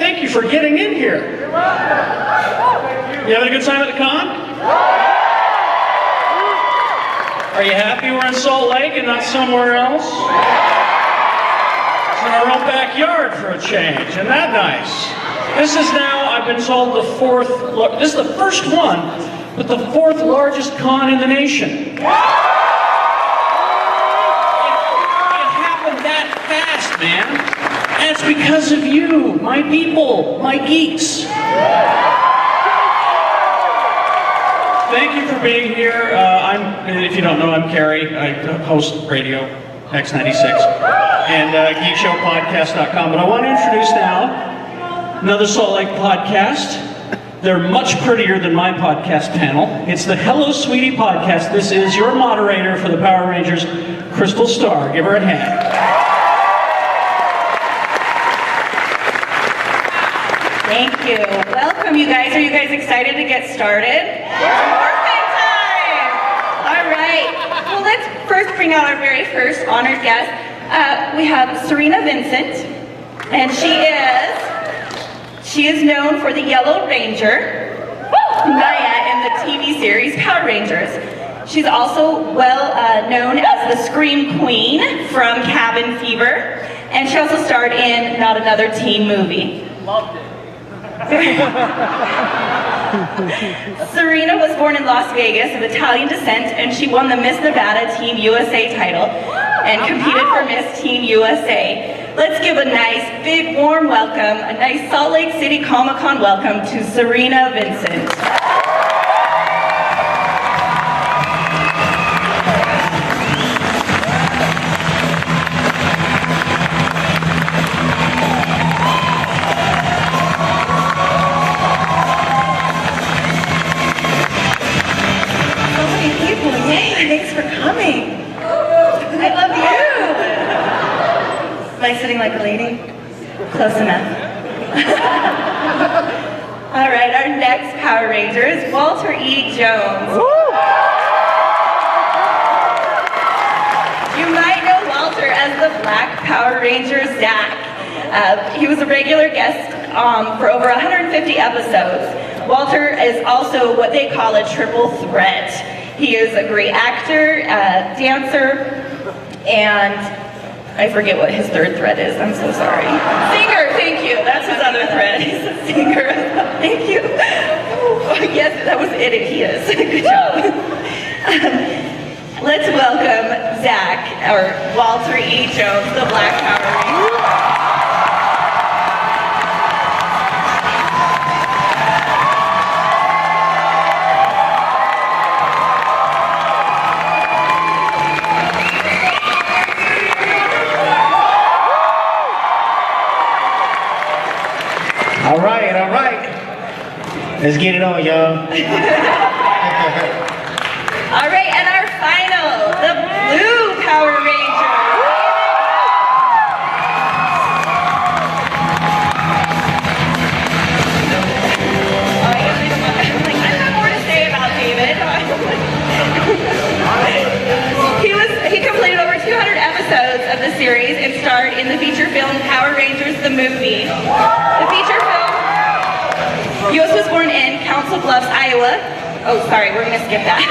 thank you for getting in here. You having a good time at the con? Are you happy we're in Salt Lake and not somewhere else? It's in our own backyard for a change. Isn't that nice? This is now, I've been told, this is the first one, but the 4th largest con in the nation. It happened that fast, man. And it's because of you, my people, my geeks. Thank you for being here. If you don't know, I'm Kerry. I host Radio X96 and geekshowpodcast.com. But I want to introduce now another Salt Lake podcast. They're much prettier than my podcast panel. It's the Hello Sweetie podcast. This is your moderator for the Power Rangers, Crystal Starr. Give her a hand. Thank you. Welcome, you guys. Are you guys excited to get started? Morphin time! All right. Well, let's first bring out our very first honored guest. We have Serena Vincent, and she is known for the Yellow Ranger, Maya, in the TV series Power Rangers. She's also well known as the Scream Queen from Cabin Fever, and she also starred in Not Another Teen Movie. Loved it. Serena was born in Las Vegas of Italian descent, and she won the Miss Nevada Teen USA title and competed for Miss Teen USA. Let's give a nice, big, warm welcome, a nice Salt Lake City Comic-Con welcome to Serena Vincent. Thanks for coming. I love you. Am I sitting like a lady? Close enough. All right, our next Power Ranger is Walter E. Jones. You might know Walter as the Black Power Ranger Zach. He was a regular guest for over 150 episodes. Walter is also what they call a triple threat. He is a great actor, dancer, and I forget what his 3rd threat is. I'm so sorry. Singer, thank you. That's his other threat. He's a singer. Thank you. Oh, yes, that was it. He is. Good job. Let's welcome Zach, or Walter E. Jones, the Black Power Ranger. All right. Let's get it on, y'all. All right, and our final, the Blue Power Ranger. I have more to say about David. He completed over 200 episodes of the series and starred in the feature film Power Rangers the Movie. The feature film, Yost was born in Council Bluffs, Iowa. Oh, sorry, we're gonna skip that.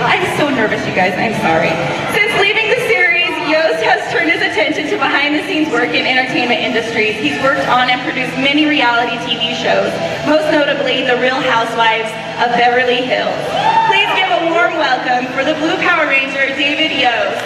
I'm so nervous, you guys, I'm sorry. Since leaving the series, Yost has turned his attention to behind-the-scenes work in entertainment industries. He's worked on and produced many reality TV shows, most notably The Real Housewives of Beverly Hills. Please give a warm welcome for the Blue Power Ranger, David Yost.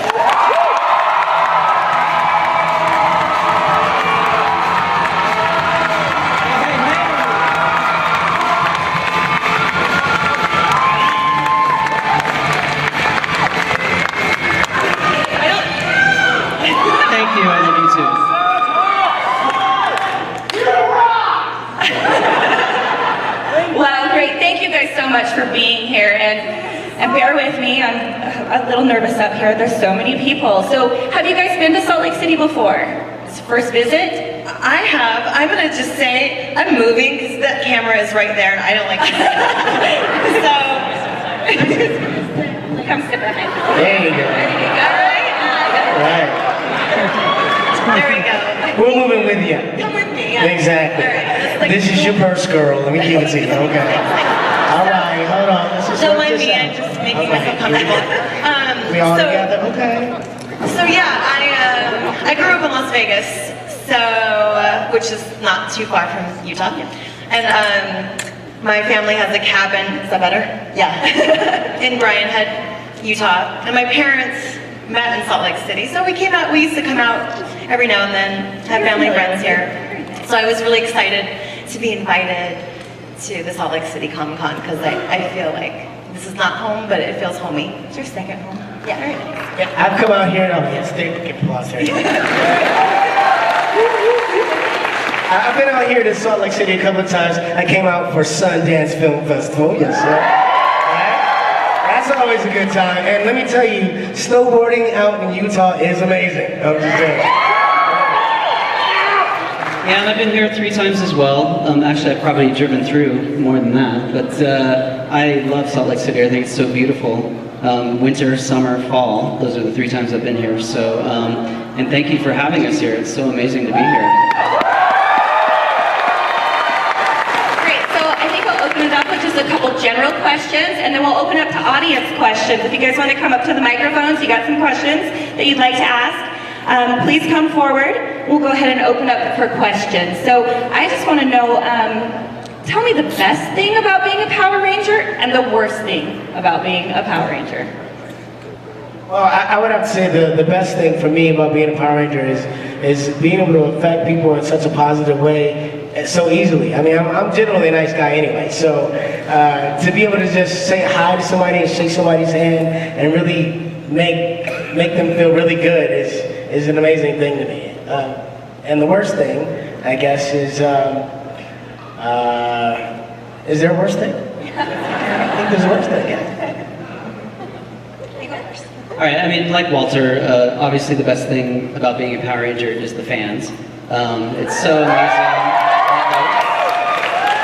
So much for being here, and bear with me, I'm a little nervous up here. There's so many people. So have you guys been to Salt Lake City before? It's first visit? I have. I'm gonna just say I'm moving because that camera is right there and I don't like it. So come sit behind me. There you go. All right. Right. There we go. We're moving with you. Come with me. Yeah. Exactly. All right, that's like- This is your purse, girl. Let me give it to you. Okay. All right, hold on. Let's just Don't work mind this me. out. I'm just making Okay, myself here we comfortable. go. We all together? Okay. So yeah, I grew up in Las Vegas, which is not too far from Utah, and my family has a cabin. Is that better? Yeah, in Bryan Head, Utah, and my parents met in Salt Lake City. So we used to come out every now and then, have family friends here. So I was really excited to be invited to the Salt Lake City Comic Con because I feel like this is not home, but it feels homey. It's your second home. Yeah, very nice. Yeah, I've come out here and I've get applause here. I've been out here to Salt Lake City a couple of times. I came out for Sundance Film Festival, yes sir. Right? That's always a good time. And let me tell you, snowboarding out in Utah is amazing. I'm just saying. Yeah, and I've been here 3 times as well. Actually, I've probably driven through more than that. But I love Salt Lake City. I think it's so beautiful. Winter, summer, fall. Those are the 3 times I've been here. So, and thank you for having us here. It's so amazing to be here. Great, so I think we'll open it up with just a couple general questions, and then we'll open up to audience questions. If you guys want to come up to the microphones, you got some questions that you'd like to ask, please come forward. We'll go ahead and open up for questions. So I just want to know, tell me the best thing about being a Power Ranger and the worst thing about being a Power Ranger. Well, I would have to say the best thing for me about being a Power Ranger is being able to affect people in such a positive way so easily. I mean, I'm generally a nice guy anyway, so to be able to just say hi to somebody and shake somebody's hand and really make them feel really good is an amazing thing to me. And the worst thing, I guess, is there a worst thing? I think there's a worst thing, yeah. All right, I mean, like Walter, obviously the best thing about being a Power Ranger is the fans. It's so amazing.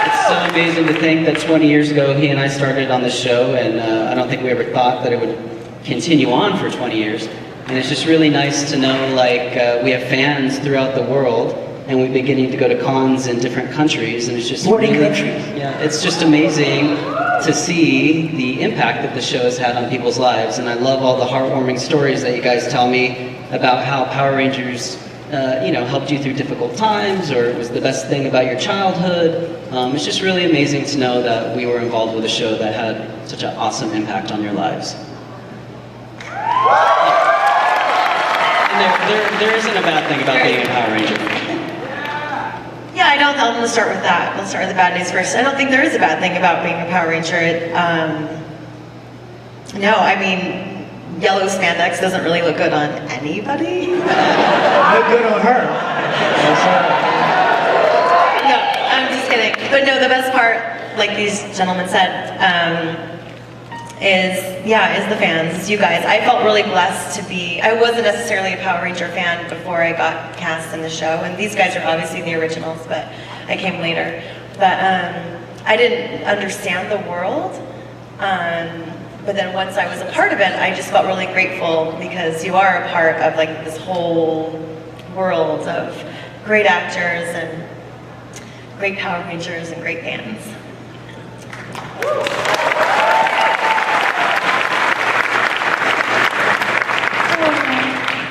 It's so amazing to think that 20 years ago he and I started on this show, and I don't think we ever thought that it would continue on for 20 years. And it's just really nice to know, like, we have fans throughout the world, and we've been getting to go to cons in different countries, and it's just 40 really, countries. Yeah, it's just amazing to see the impact that the show has had on people's lives. And I love all the heartwarming stories that you guys tell me about how Power Rangers, helped you through difficult times, or it was the best thing about your childhood. It's just really amazing to know that we were involved with a show that had such an awesome impact on your lives. And there isn't a bad thing about being a Power Ranger. Yeah, I'm going to start with that. Let's start with the bad news first. I don't think there is a bad thing about being a Power Ranger. No, I mean, yellow spandex doesn't really look good on anybody. Look good on her. No, I'm just kidding. But no, the best part, like these gentlemen said, is the fans, it's you guys. I felt really blessed to be, I wasn't necessarily a Power Ranger fan before I got cast in the show, and these guys are obviously the originals, but I came later. But I didn't understand the world, but then once I was a part of it, I just felt really grateful because you are a part of like this whole world of great actors and great Power Rangers and great fans.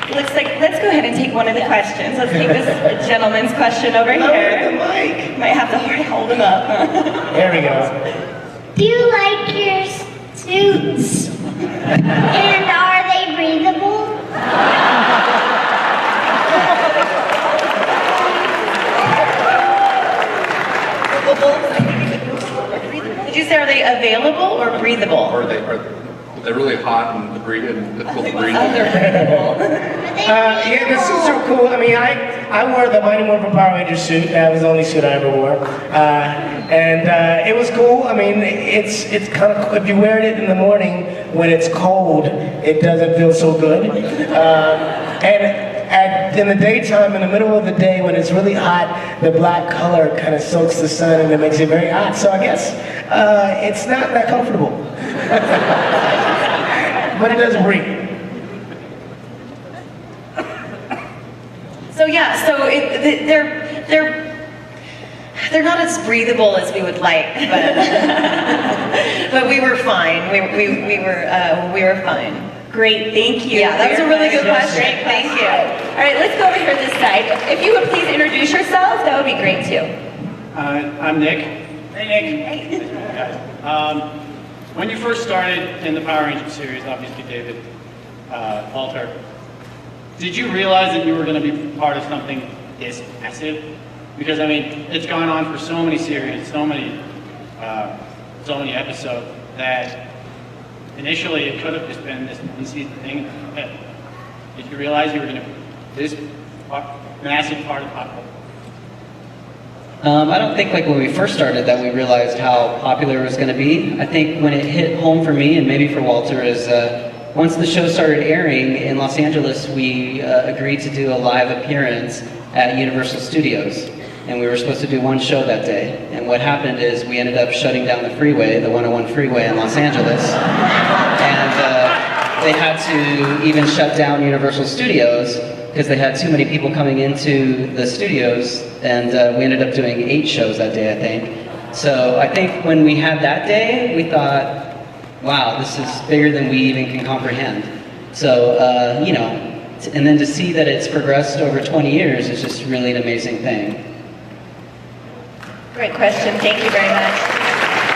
Looks like, let's go ahead and take one of the questions. Let's take this gentleman's question over Lower the here. mic. Might have to hold him up. There we go. Do you like your suits? And are they breathable? Did you say are they available or breathable? Are they really hot and difficult to breathe? Yeah, the suits are cool. I mean, I wore the Mighty Morphin Power Ranger suit. That was the only suit I ever wore. And it was cool. I mean, it's kind of, if you wear it in the morning when it's cold, it doesn't feel so good. In the daytime, in the middle of the day, when it's really hot, the black color kind of soaks the sun and it makes it very hot. So I guess it's not that comfortable. But it does breathe. So yeah, so they're not as breathable as we would like, but but we were fine. We were fine. Great, thank you. Yeah, that was a really good Yes, question. great Thank you. All right, let's go over here this side. If you would please introduce yourself, that would be great too. I'm Nick. Hey, Nick. When you first started in the Power Rangers series, obviously David, Walter, did you realize that you were going to be part of something this massive? Because I mean, it's gone on for so many series, so many episodes that initially it could have just been this one-season thing. Did you realize you were going to be this massive part of pop culture? I don't think like when we first started that we realized how popular it was going to be. I think when it hit home for me and maybe for Walter is once the show started airing in Los Angeles, we agreed to do a live appearance at Universal Studios. And we were supposed to do one show that day. And what happened is we ended up shutting down the freeway, the 101 freeway in Los Angeles. And they had to even shut down Universal Studios because they had too many people coming into the studios. And we ended up doing 8 shows that day, I think. So I think when we had that day, we thought, wow, this is bigger than we even can comprehend. So, you know, and then to see that it's progressed over 20 years is just really an amazing thing. Great question, thank you very much.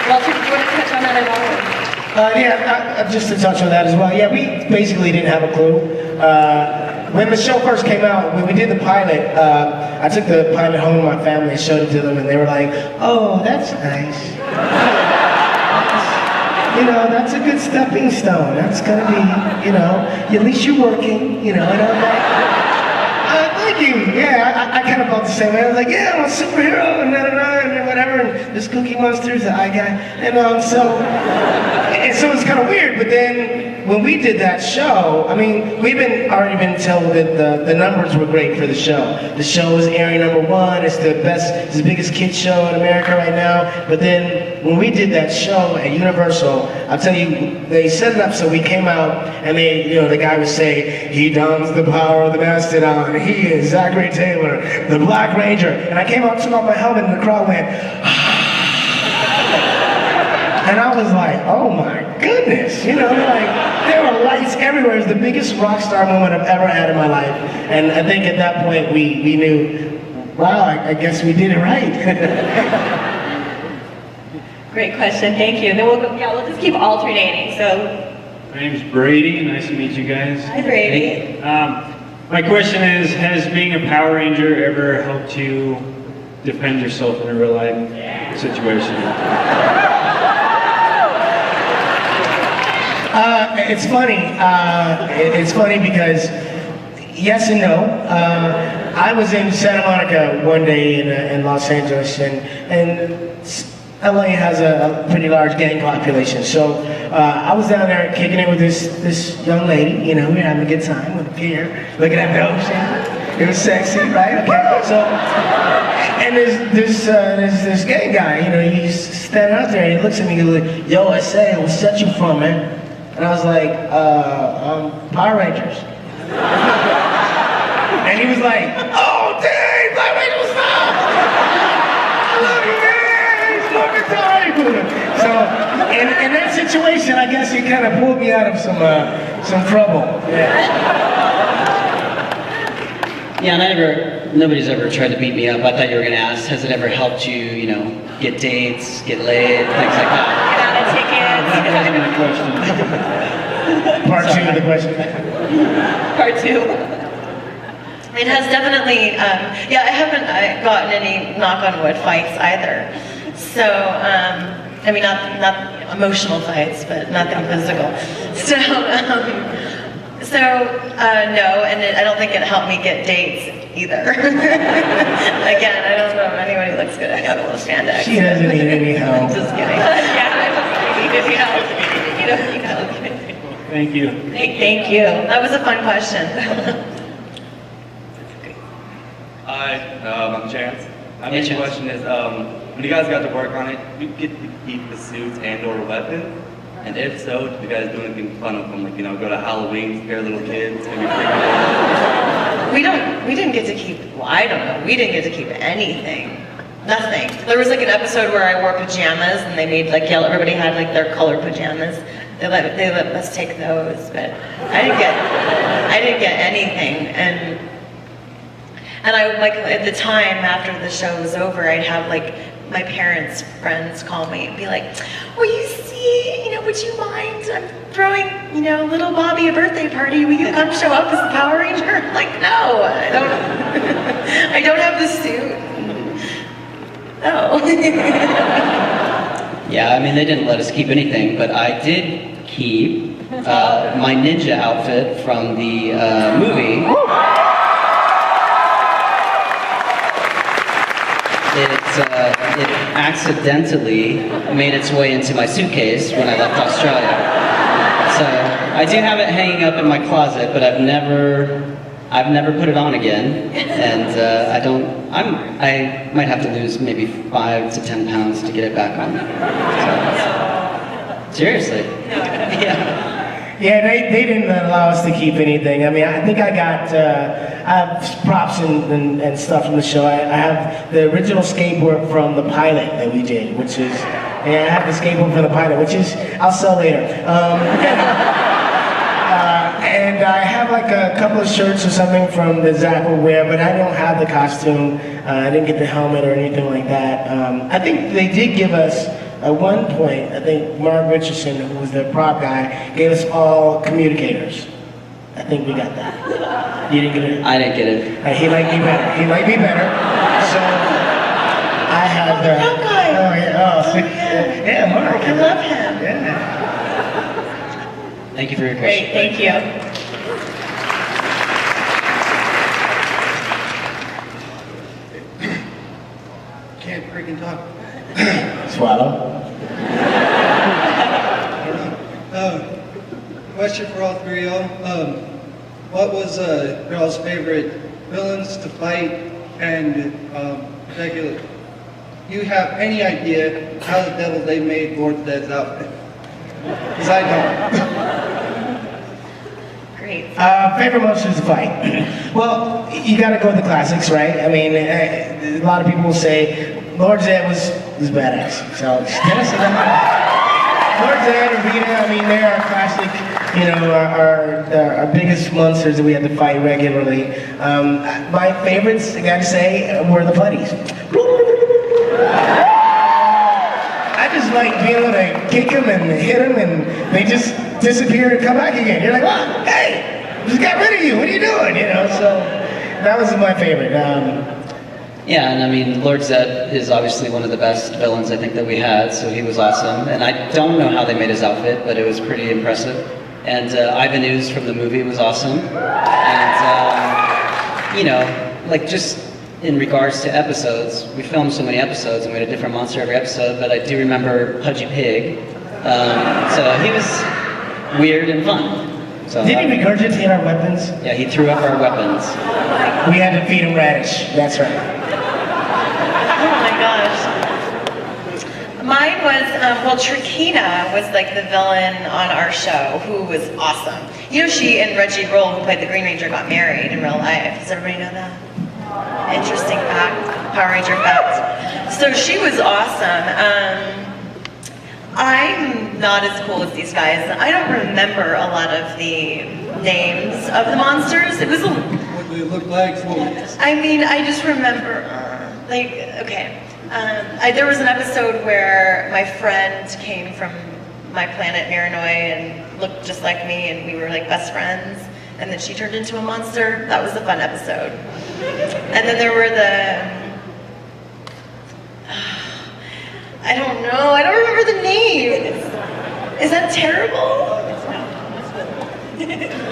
Walter, did you want to touch on that at all? Yeah, just to touch on that as well. Yeah, we basically didn't have a clue. When the show first came out, when we did the pilot, I took the pilot home to my family and showed it to them, and they were like, "Oh, that's nice. You know, that's a good stepping stone. That's gonna be, you know, at least you're working, you know." And I'm like, thank you. Yeah, I kind of felt the same way. I was like, yeah, I'm a superhero and and whatever, and this Cookie Monster's the eye guy, and so it's kind of weird. But then when we did that show, I mean, we've already been told that the numbers were great for the show. The show is airing #1. It's it's the biggest kids show in America right now. But then when we did that show at Universal, I'll tell you, they set it up so we came out and the guy would say, "He dons the power of the Mastodon. He is Zachary Taylor, the Black Ranger." And I came out, took off my helmet, and the crowd went, and I was like, oh my goodness, you know, like there were lights everywhere. It was the biggest rock star moment I've ever had in my life. And I think at that point we knew, wow, I guess we did it right. Great question, thank you. Then we'll just keep alternating, so. My name's Brady, nice to meet you guys. Hi, Brady. My question is, has being a Power Ranger ever helped you defend yourself in a real life situation? It's funny. It's funny because yes and no. I was in Santa Monica one day in Los Angeles, and LA has a pretty large gang population. So I was down there kicking it with this young lady. You know, we were having a good time with a beer, looking at the ocean. It was sexy, right? Okay. So, and there's this gay guy. You know, he's standing out there and he looks at me and goes, like, "Yo, I say, what's that you from, man?" And I was like, Power Rangers. And he was like, "Oh, dang, Power Rangers, stop! I love you, man! It's fucking time!" So, in that situation, I guess he kind of pulled me out of some trouble. Yeah. Yeah, and nobody's ever tried to beat me up. I thought you were going to ask, has it ever helped you, you know, get dates, get laid, things like that? Get out of tickets. That wasn't my question. Part 2 of the question. Part 2. It has definitely, I haven't gotten any knock on wood fights either. So, I mean, not emotional fights, but nothing physical. So, no, and I don't think it helped me get dates either. Again, I don't know if anybody looks good. I got a little spandex. She doesn't need any help. Just kidding. Yeah, I just need any help. You don't need help. Thank you. Thank you. That was a fun question. Hi, I'm Chance. My Hey, main Chance. question is, when you guys got to work on it, did you get to keep the suits and/or weapons? And if so, did you guys do anything fun with them? Like, you know, go to Halloween, scare little kids, maybe freak them out? We didn't get to keep, well, I don't know, we didn't get to keep anything. Nothing. There was like an episode where I wore pajamas and they made like yellow, everybody had like their colored pajamas. They let us take those, but I didn't get anything. And I, like, at the time after the show was over, I'd have like my parents' friends call me and be like, "Will you see, would you mind? I'm throwing, little Bobby a birthday party. Will you come show up as the Power Ranger?" I'm like, no, I don't. I don't have the suit. No. Yeah, I mean, they didn't let us keep anything, but I did keep my ninja outfit from the movie. It accidentally made its way into my suitcase when I left Australia. So I do have it hanging up in my closet, but I've never put it on again, and I might have to lose maybe 5 to 10 pounds to get it back on. So, seriously. Yeah. Yeah, they didn't allow us to keep anything. I mean, I think I have props and stuff from the show. I have the original skateboard from the pilot that we did, which is, I have the skateboard from the pilot, which is, I'll sell later. And I have like a couple of shirts or something from the Zach will wear, but I don't have the costume. I didn't get the helmet or anything like that. I think they did give us, at one point, I think Mark Richardson, who was the prop guy, gave us all communicators. I think we got that. You didn't get it? I didn't get it. He liked me better. So I have the. That guy. Oh yeah. Yeah, Mark. I love him. Yeah. Thank you for your question. Great, thank you. Can't freaking talk. Swallow. Question for all three of y'all. What was y'all's favorite villains to fight and regular? Do you have any idea how the devil they made Lord Zed's outfit? Because I don't. Great. Favorite monsters to fight? Well, you gotta go with the classics, right? I mean, a lot of people will say Lord Zed was badass. So Dennis and Lord Zed or Vita, I mean, they're our classic, our biggest monsters that we had to fight regularly. My favorites, I gotta say, were the putties. I just like being able to kick them and hit them, and they just disappear and come back again. You're like, "Oh, hey, just got rid of you. What are you doing?" So that was my favorite. Yeah, and I mean, Lord Zed is obviously one of the best villains I think that we had, so he was awesome. And I don't know how they made his outfit, but it was pretty impressive. And Ivan Ooze from the movie was awesome. And, like just in regards to episodes, we filmed so many episodes and we had a different monster every episode, but I do remember Pudgy Pig. So he was weird and fun. So, Did he regurgitate our weapons? Yeah, he threw up our weapons. We had to feed him radish. That's right. Oh my gosh. Mine was, Trakina was like the villain on our show, who was awesome. She and Reggie Roll, who played the Green Ranger, got married in real life. Does everybody know that? Interesting fact, Power Ranger fact. So she was awesome. I'm not as cool as these guys. I don't remember a lot of the names of the monsters. It was a... What do they look like? I mean, I just remember, okay. There was an episode where my friend came from my planet Miranoi and looked just like me, and we were like best friends, and then she turned into a monster. That was a fun episode. And then there were I don't know, I don't remember the names. Is that terrible?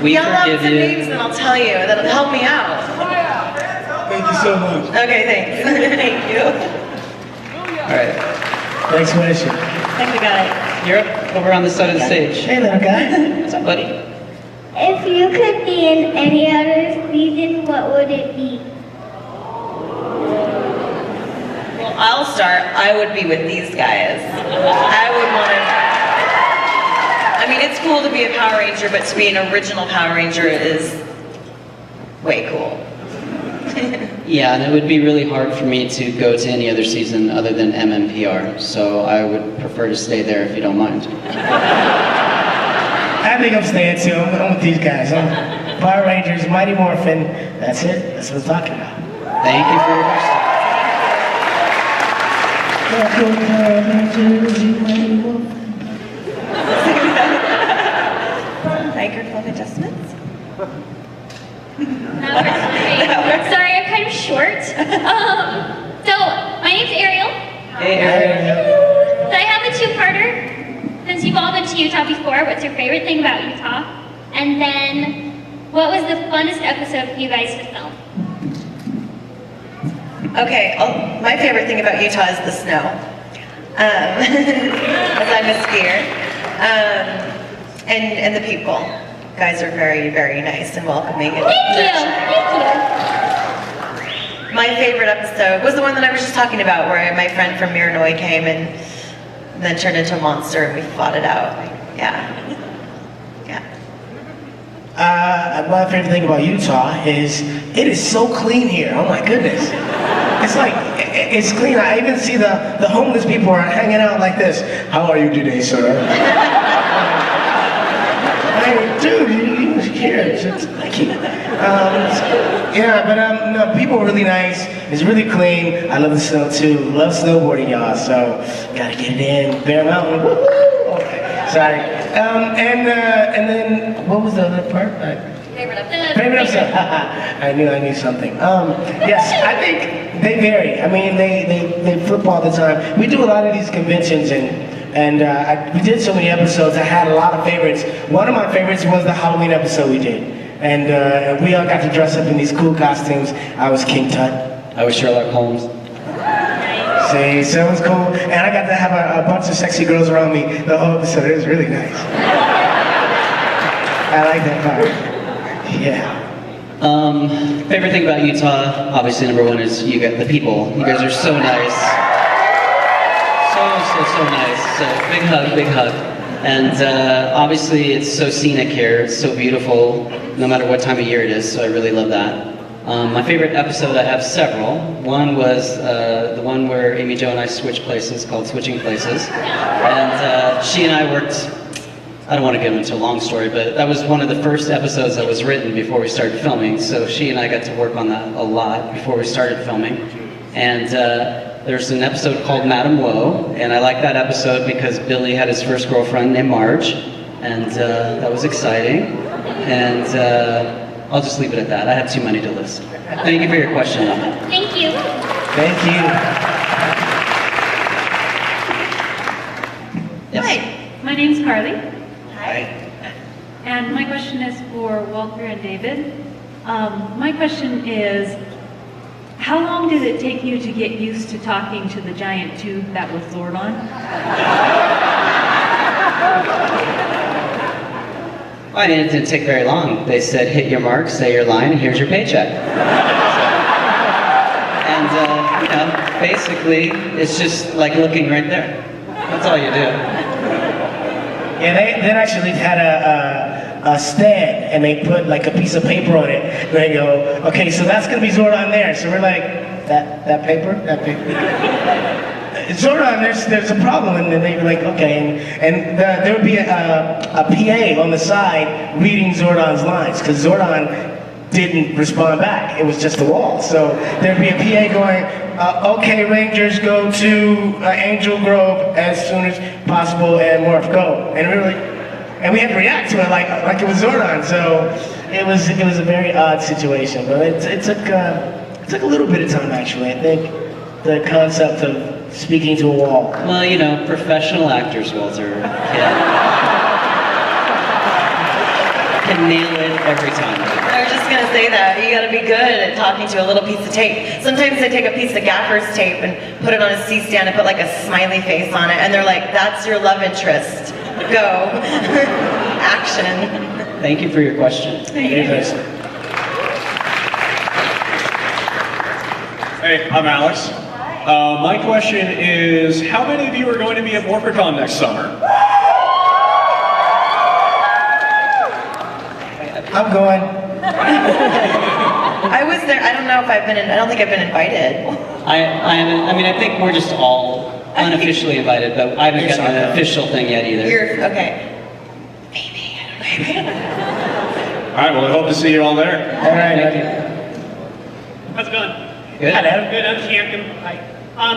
We Yell out forgive some you. names and I'll tell you. That'll help me out. Thank you so much. Okay, thanks. Thank you. All right. Thanks for listening. Thank you, guy. You're up over on this side of the stage. Hey, little guy. What's up, buddy? If you could be in any other season, what would it be? Well, I'll start. I would be with these guys. I would want to... I mean, it's cool to be a Power Ranger, but to be an original Power Ranger is way cool. Yeah, and it would be really hard for me to go to any other season other than MMPR, so I would prefer to stay there if you don't mind. I think I'm staying too. I'm with these guys. Power Rangers, Mighty Morphin. That's it. That's what I'm talking about. Thank you for your question. Microphone adjustments? Sorry, I'm kind of short. So, my name's Ariel. Hey, Ariel. So I have a two-parter. Since you've all been to Utah before, what's your favorite thing about Utah? And then, what was the funnest episode for you guys to film? Okay, my favorite thing about Utah is the snow. As I'm a skier. And the people. Guys are very, very nice and welcoming. And Thank you. My favorite episode was the one that I was just talking about, where my friend from Miranoi came and then turned into a monster and we fought it out. Yeah. My favorite thing about Utah is it is so clean here. Oh my goodness. It's like, it's clean. I even see the homeless people are hanging out like this. How are you today, sir? Dude, you here. Thank you. No, people are really nice. It's really clean. I love the snow too. Love snowboarding, y'all. So gotta get it in. Bear Mountain. Woo-hoo! Okay, sorry. And then what was the other part? Favorite episode. I knew something. Yes, I think they vary. I mean, they flip all the time. We do a lot of these conventions and we did so many episodes. I had a lot of favorites. One of my favorites was the Halloween episode we did. And we all got to dress up in these cool costumes. I was King Tut. I was Sherlock Holmes. See, so it was cool. And I got to have a bunch of sexy girls around me the whole episode. It was really nice. I like that part. Yeah. Favorite thing about Utah, obviously number one is you got the people. You guys are so nice. So nice. So big hug. And obviously it's so scenic here. It's so beautiful, no matter what time of year it is. So I really love that. My favorite episode, I have several. One was the one where Amy Jo and I switched places, called Switching Places. And she and I worked, I don't want to get into a long story, but that was one of the first episodes that was written before we started filming. So she and I got to work on that a lot before we started filming. And there's an episode called Madame Woe, and I like that episode because Billy had his first girlfriend named Marge, and that was exciting. And I'll just leave it at that. I have too many to list. Thank you for your question, though. Thank you. Thank you. Yes. Hi, my name's Carly. Hi. And my question is for Walter and David. My question is, how long did it take you to get used to talking to the giant tube that was Zordon? I mean, it didn't take very long. They said, hit your mark, say your line, and here's your paycheck. And, basically, it's just like looking right there. That's all you do. Yeah, they actually had a stand, and they put like a piece of paper on it. And they go, okay, so that's gonna be Zordon there. So we're like, that paper? Zordon, there's a problem, and then they were like, okay, and there would be a PA on the side reading Zordon's lines, because Zordon didn't respond back. It was just a wall. So there'd be a PA going, okay, Rangers, go to Angel Grove as soon as possible, and Morph, go. And we were like, and we had to react to it like it was Zordon. So it was a very odd situation, but it took a little bit of time actually. I think the concept of speaking to a wall. Well, professional actors, Walter, can nail it every time. I was just gonna say that. You gotta be good at talking to a little piece of tape. Sometimes they take a piece of gaffer's tape and put it on a C-stand and put like a smiley face on it, and they're like, that's your love interest. Go. Action. Thank you for your question. Thank you. Hey, I'm Alex. My question is, how many of you are going to be at Morphicon next summer? I'm going. I was there. I don't know if I've been. I don't think I've been invited. I mean, I think we're just all unofficially invited, but I haven't gotten an official thing yet either. You're okay. All right, well, I hope to see you all there. All right. How's it going? Good. Good, I'm Campton. Hi.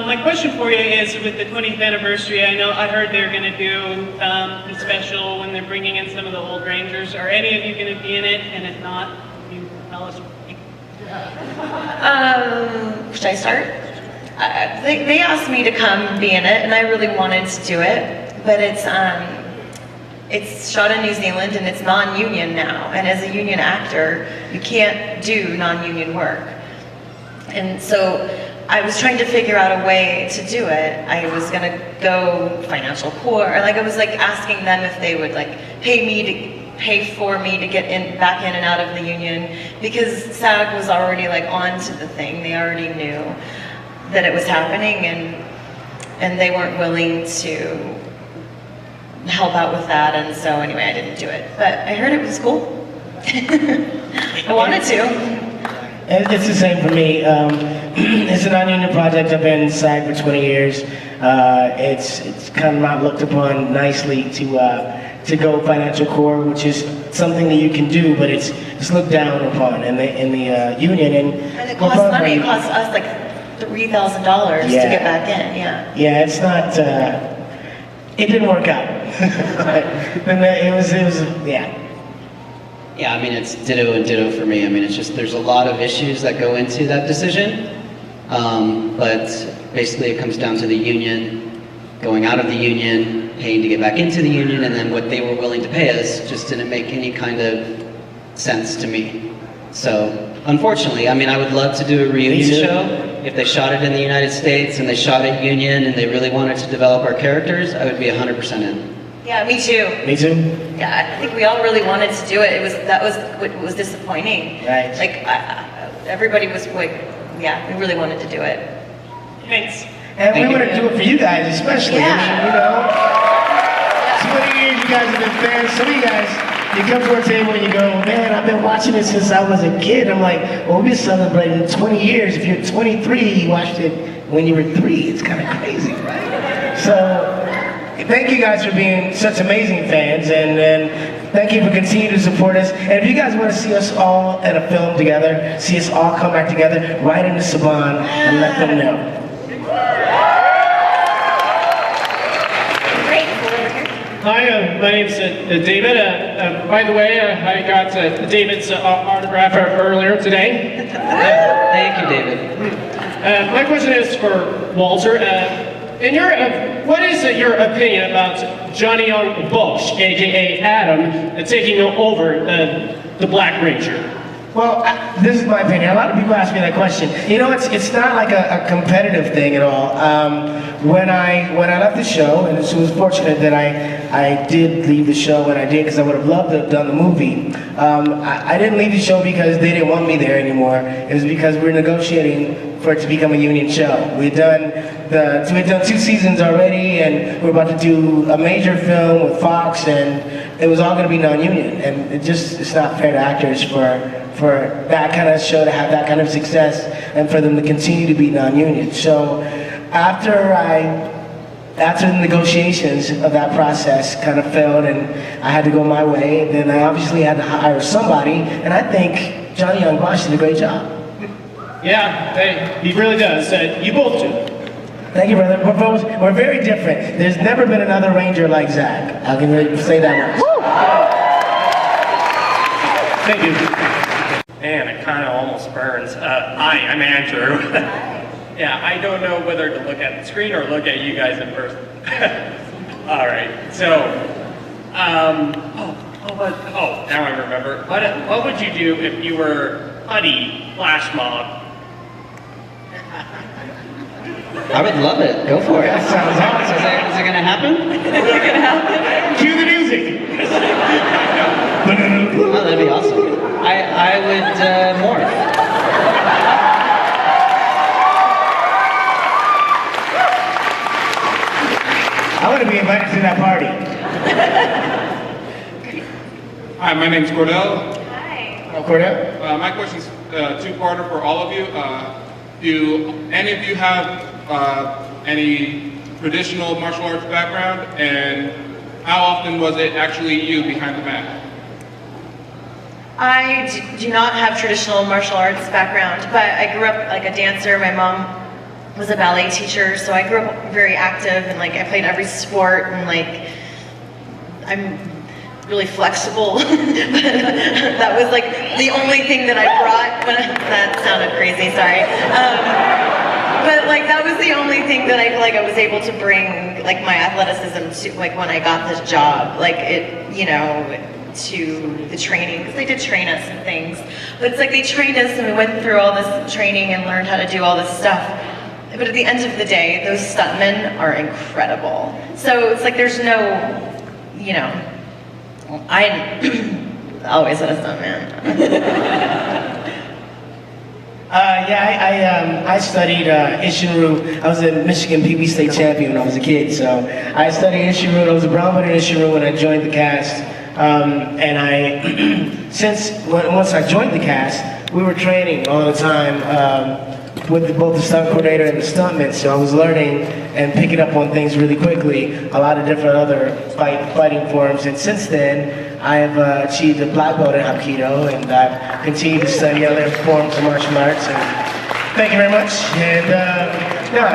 My question for you is with the 20th anniversary, I heard they're going to do a special when they're bringing in some of the old Rangers. Are any of you going to be in it? And if not, can you tell us? Should I start? They asked me to come be in it, and I really wanted to do it, but it's shot in New Zealand and it's non-union now, and as a union actor, you can't do non-union work. And so I was trying to figure out a way to do it. I was gonna go financial core, or I was asking them if they would pay for me to get back in and out of the union, because SAG was already onto the thing. They already knew that it was happening, and they weren't willing to help out with that, and so anyway, I didn't do it. But I heard it was cool. I wanted to. It's the same for me. It's a non-union project. I've been in SAG for 20 years. It's kind of not looked upon nicely to go financial core, which is something that you can do, but it's looked down upon in the union. And it costs money. It costs us $3,000 to get back in. Yeah. Yeah, it's not. It didn't work out. And it was yeah. Yeah, I mean, it's ditto and ditto for me. I mean, it's just, there's a lot of issues that go into that decision. But basically it comes down to the union, going out of the union, paying to get back into the union, and then what they were willing to pay us just didn't make any kind of sense to me. So, unfortunately, I mean, I would love to do a reunion show. If they shot it in the United States and they shot it union and they really wanted to develop our characters, I would be 100% in. Yeah, me too. Me too. Yeah, I think we all really wanted to do it. That was what was disappointing. Right. Everybody was yeah, we really wanted to do it. Thanks. And we want to do it for you guys, especially. Yeah. So many years you guys have been fans. Some of you guys, you come to our table and you go, man, I've been watching it since I was a kid. I'm like, well, we've been celebrating 20 years. If you're 23, you watched it when you were 3. It's kind of crazy, right? So, thank you guys for being such amazing fans, and thank you for continuing to support us. And if you guys want to see us all in a film together, see us all come back together, write into Saban and let them know. Hi, my name's David. By the way, I got David's autograph earlier today. Thank you, David. My question is for Walter. What is your opinion about Johnny Young Bosch, aka Adam, taking over the Black Ranger? Well, this is my opinion. A lot of people ask me that question. You know, it's not like a competitive thing at all. When I left the show, and it was fortunate that I did leave the show when I did, because I would have loved to have done the movie. I didn't leave the show because they didn't want me there anymore. It was because we were negotiating for it to become a union show. We'd done 2 seasons already, and we're about to do a major film with Fox, and it was all going to be non-union. And it's not fair to actors for that kind of show to have that kind of success and for them to continue to be non-union. So after the negotiations of that process kind of failed and I had to go my way, then I obviously had to hire somebody, and I think Johnny Young Bosch did a great job. Yeah, he really does. You both do. Thank you, brother. We're very different. There's never been another Ranger like Zach. I can really say that much. Thank you. Man, it kind of almost burns. Hi, I'm Andrew. Yeah, I don't know whether to look at the screen or look at you guys in person. All right, so, now I remember. What would you do if you were Putty Flash Mob? I would love it. Go for it. That sounds awesome. Is it going to happen? Cue the music. Oh, that'd be awesome. I would morph. I want to be invited to that party. Hi, my name's Cordell. Hello, Cordell. My question's two-parter for all of you. Do any of you have any traditional martial arts background, and how often was it actually you behind the mat? I do not have traditional martial arts background, but I grew up like a dancer. My mom was a ballet teacher, so I grew up very active and like I played every sport and like I'm really flexible. That was like the only thing that I brought. That sounded crazy, sorry. But like that was the only thing that I feel like I was able to bring like my athleticism to like when I got this job, like it, you know, to the training, because they did train us and things. But it's like they trained us and we went through all this training and learned how to do all this stuff. But at the end of the day, those stuntmen are incredible. So it's like there's no, you know, I always had a stuntman. I studied Ishinru. I was a Michigan PB state champion when I was a kid, so I studied Ishinru. I was a brown belt in Ishinru when I joined the cast. And once I joined the cast, we were training all the time with both the stunt coordinator and the stuntman, so I was learning and picking up on things really quickly, a lot of different other fighting forms, and since then, I have achieved a black belt in Hapkido, and I've continued to study other forms of martial arts, and thank you very much, and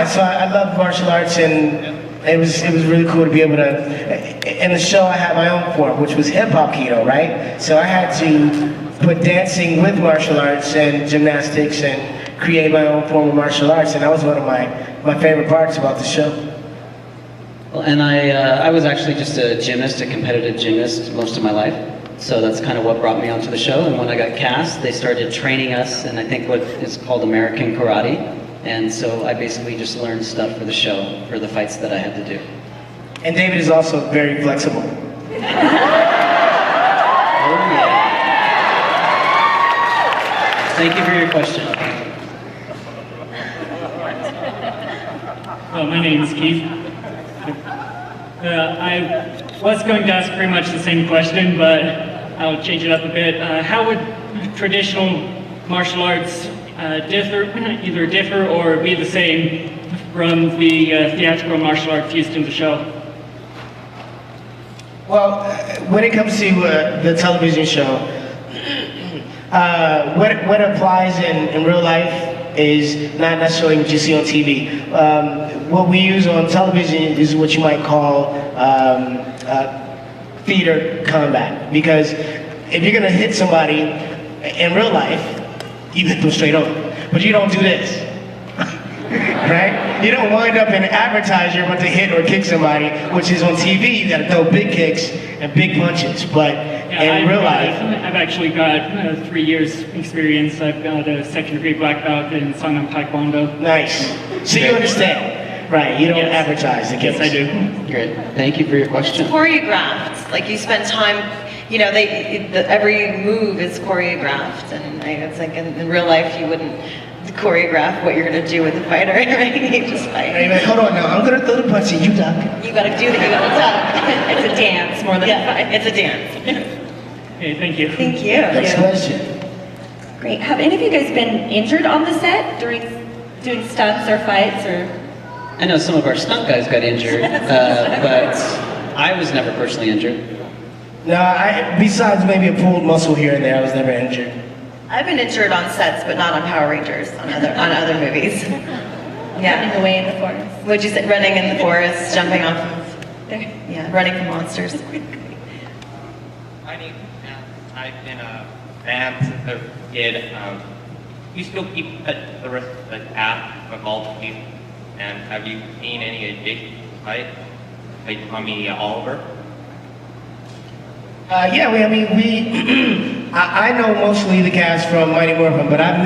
so I love martial arts, and it was really cool to be able to, in the show I had my own form, which was hip-hop keto, right? So I had to put dancing with martial arts and gymnastics and create my own form of martial arts, and that was one of my favorite parts about the show. Well, and I was actually just a gymnast, a competitive gymnast most of my life. So that's kind of what brought me onto the show. And when I got cast, they started training us in I think what is called American Karate. And so I basically just learned stuff for the show, for the fights that I had to do. And David is also very flexible. Oh yeah. Thank you for your question. My name's Keith. I was going to ask pretty much the same question, but I'll change it up a bit. How would traditional martial arts either differ or be the same from the theatrical martial arts used in the show? Well, when it comes to the television show, what applies in real life is not necessarily what you see on TV. What we use on television is what you might call theater combat. Because if you're gonna hit somebody in real life, you hit them straight on. But you don't do this, right? You don't wind up in an advertiser about to hit or kick somebody, which is on TV, you gotta throw big kicks and big punches. But in real life, I've actually got 3 years experience. I've got a second-degree black belt in Sangam Taekwondo. Nice. So you understand, right? You don't advertise the kicks. Yes, I do. Great. Thank you for your question. It's choreographed. Like you spend time, you know, every move is choreographed, and it's like in real life you wouldn't choreograph what you're gonna do with the fighter, right? You just fight. Hey, man, hold on now. I'm gonna throw the punch and you duck. You gotta do that. You gotta duck. It's a dance more than a fight. It's a dance. Okay, thank you. Thank you. Next question. Great. Have any of you guys been injured on the set during doing stunts or fights or? I know some of our stunt guys got injured, but I was never personally injured. No, besides maybe a pulled muscle here and there, I was never injured. I've been injured on sets, but not on Power Rangers, on other movies. Yeah. Running away in the forest. Would you say running in the forest, jumping off of, running from monsters. I've been a fan since a kid. You still keep the rest of the cast of all the people, and have you seen any additions, right? Like Tommy Oliver? I know mostly the cast from Mighty Morphin, but I've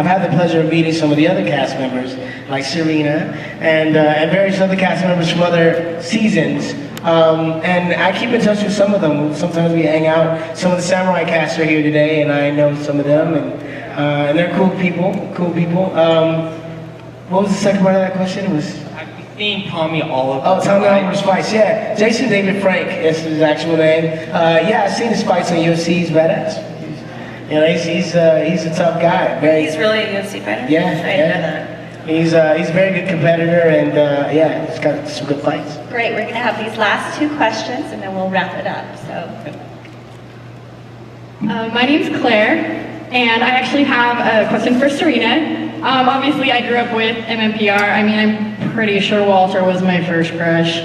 had the pleasure of meeting some of the other cast members, like Serena, and various other cast members from other seasons. And I keep in touch with some of them. Sometimes we hang out. Some of the Samurai cast are here today, and I know some of them, and they're cool people. What was the second part of that question? Have you seen Tommy Oliver? Oh, Tommy Oliver's fights, yeah. Jason David Frank is his actual name. Yeah, I've seen his fights on UFC. He's badass. You know, he's a tough guy. He's really a UFC fighter? Yeah, I didn't know that. He's a very good competitor, and yeah, he's got some good fights. Great, we're gonna have these last two questions and then we'll wrap it up, so. My name's Claire, and I actually have a question for Serena. Obviously, I grew up with MMPR. I mean, I'm pretty sure Walter was my first crush.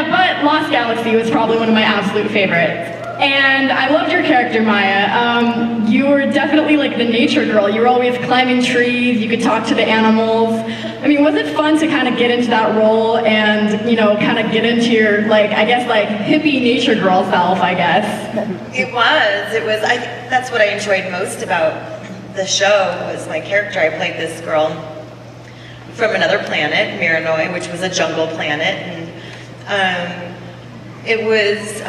But Lost Galaxy was probably one of my absolute favorites. And I loved your character, Maya. You were definitely like the nature girl. You were always climbing trees, you could talk to the animals. I mean, was it fun to kind of get into that role and, you know, kind of get into your, like, I guess, like, hippie nature girl self, I guess? It was. That's what I enjoyed most about the show was my character. I played this girl from another planet, Miranoi, which was a jungle planet. And it was,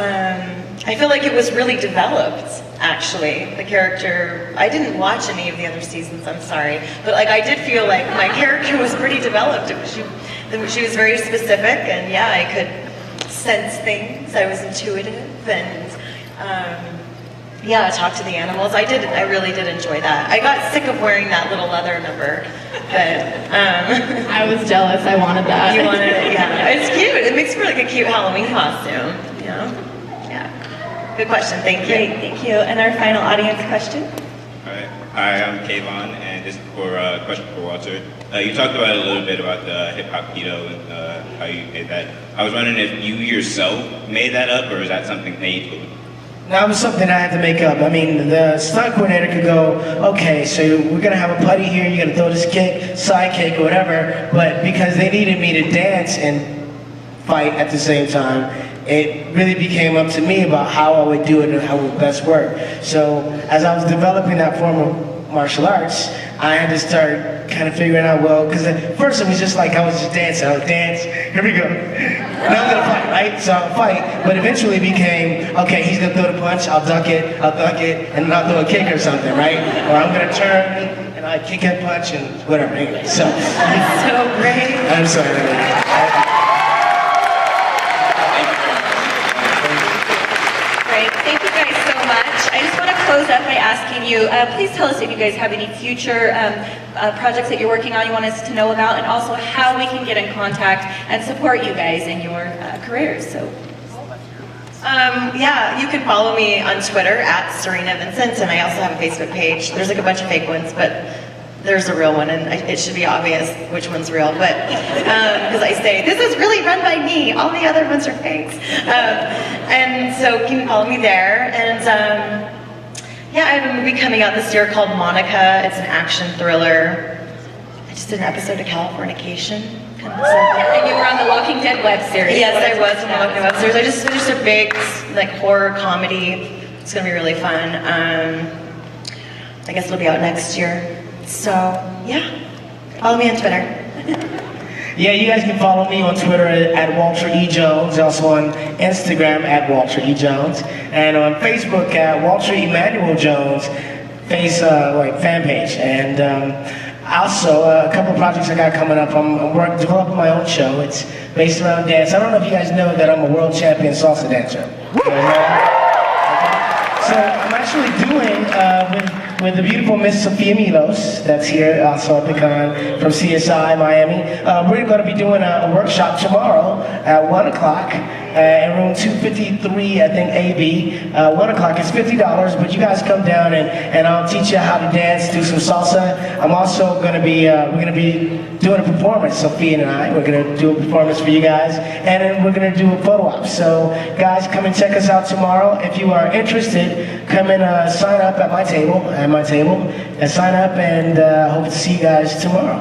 I feel like it was really developed, actually. The character, I didn't watch any of the other seasons, I'm sorry. But like, I did feel like my character was pretty developed. She was very specific, and yeah, I could sense things. I was intuitive, and yeah, talk to the animals. I really did enjoy that. I got sick of wearing that little leather number, but I was jealous. I wanted that. You wanted it, yeah. It's cute. It makes for like a cute Halloween costume, you know? Yeah. Good question. Thank you. Great, thank you. And our final audience question. Hi, I'm Kayvon, and this is for a question for Walter. You talked about a little bit about the hip hop keto and how you made that. I was wondering if you yourself made that up, or is that something made for you? Now, it was something I had to make up. I mean, the stunt coordinator could go, okay, so we're gonna have a putty here, you're gonna throw this kick, side kick, or whatever, but because they needed me to dance and fight at the same time, it really became up to me about how I would do it and how it would best work. So, as I was developing that form of martial arts, I had to start kind of figuring out, well, because at first it was just like I was just dancing. I would dance, here we go. Now I'm gonna fight, right? So I'll fight, but eventually it became, okay, he's gonna throw the punch, I'll duck it, and then I'll throw a kick or something, right? Or I'm gonna turn, and I kick that punch, and whatever, anyway, so. That's so great. I'm sorry. Great, thank you guys so much. I just want to close up by asking you, please tell us if you guys have any future projects that you're working on you want us to know about, and also how we can get in contact and support you guys in your careers. So. Yeah, you can follow me on Twitter at Serena Vincent, and I also have a Facebook page. There's like a bunch of fake ones, but there's a real one, and it should be obvious which one's real, but because I say, this is really run by me, all the other ones are fakes. And so you can follow me there, and yeah, I have a movie coming out this year called Monica. It's an action thriller. I just did an episode of Californication. And you were on the Walking Dead web series. Yes, I was on the Walking Dead web series. I just finished a big like horror comedy. It's gonna be really fun. I guess it'll be out next year. So yeah, follow me on Twitter. Yeah, you guys can follow me on Twitter at Walter E. Jones, also on Instagram at Walter E. Jones, and on Facebook at Walter Emmanuel Jones fan page. And also a couple of projects I got coming up. I'm developing my own show. It's based around dance. I don't know if you guys know that I'm a world champion salsa dancer. So I'm actually doing with the beautiful Miss Sophia Milos, that's here also at the con from CSI Miami. We're going to be doing a workshop tomorrow at 1 o'clock in room 253, I think AB. 1 o'clock, it's $50, but you guys come down and I'll teach you how to dance, do some salsa. I'm also going to be, we're going to be doing a performance, Sophia and I. We're going to do a performance for you guys, and then we're going to do a photo op. So guys, come and check us out tomorrow. If you are interested, come and sign up at my table, and sign up, and hope to see you guys tomorrow.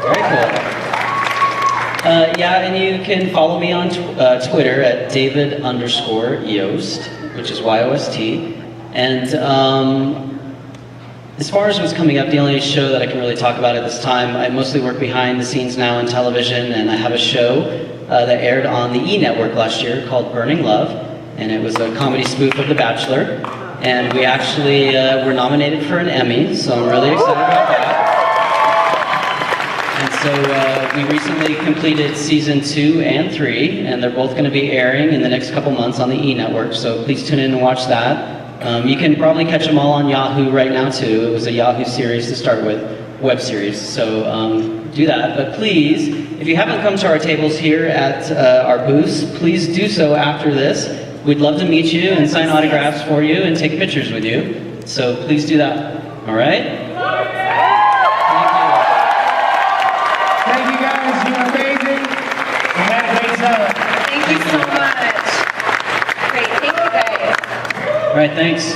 Very cool. Yeah, and you can follow me on Twitter at David_Yost, which is Y-O-S-T. And as far as what's coming up, the only show that I can really talk about at this time, I mostly work behind the scenes now in television, and I have a show that aired on the E! Network last year called Burning Love, and it was a comedy spoof of The Bachelor. And we actually were nominated for an Emmy, so I'm really excited about that. And so We recently completed season 2 and 3, and they're both going to be airing in the next couple months on the E! Network, so please tune in and watch that. You can probably catch them all on Yahoo right now too. It was a Yahoo series to start with, web series, so do that. But please, if you haven't come to our tables here at our booths, please do so after this. We'd love to meet you and sign autographs for you and take pictures with you. So please do that. All right? Thank you guys, you're amazing. We had a great summer. Thank you so much. Great, thank you guys. All right, thanks.